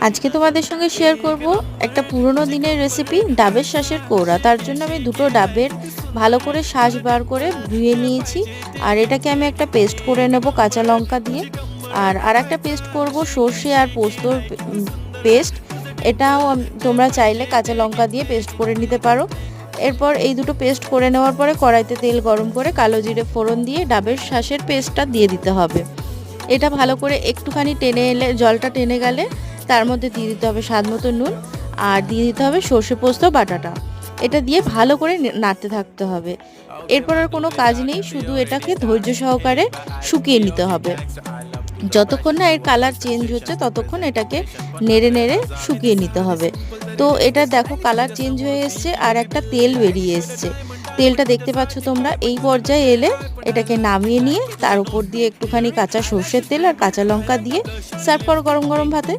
আজকে তোমাদের সঙ্গে শেয়ার করব একটা পুরনো দিনের রেসিপি, ডাবের শাঁসের কোড়া। তার জন্য আমি দুটো ডাবের ভালো করে শাঁস বার করে ধুয়ে নিয়েছি। আর এটাকে আমি একটা পেস্ট করে নেব কাঁচা লঙ্কা দিয়ে। আর একটা পেস্ট করব সর্ষে আর পোস্তর পেস্ট। এটাও তোমরা চাইলে কাঁচা লঙ্কা দিয়ে পেস্ট করে নিতে পারো। এরপর এই দুটো পেস্ট করে নেওয়ার পরে কড়াইতে তেল গরম করে কালো জিরে ফোড়ন দিয়ে ডাবের শাঁসের পেস্টটা দিয়ে দিতে হবে। এটা ভালো করে একটুখানি টেনে এলে, জলটা টেনে গেলে তার মধ্যে দিয়ে দিতে হবে স্বাদ মতো নুন, আর দিয়ে দিতে হবে সর্ষে পোস্ত বাটাটা। এটা দিয়ে ভালো করে নাড়তে থাকতে হবে। এরপর আর কোনো কাজ নেই, শুধু এটাকে ধৈর্য সহকারে শুকিয়ে নিতে হবে। যতক্ষণ না এর কালার চেঞ্জ হচ্ছে ততক্ষণ এটাকে নেড়ে নেড়ে শুকিয়ে নিতে হবে। তো এটা দেখো কালার চেঞ্জ হয়ে এসছে আর একটা তেল বেরিয়ে এসছে। তেলটা দেখতে পাচ্ছ তোমরা। এই পর্যায়ে এলে এটাকে নামিয়ে নিয়ে তার উপর দিয়ে একটুখানি কাঁচা সর্ষের তেল আর কাঁচা লঙ্কা দিয়ে সার্ভ করো গরম গরম ভাতে।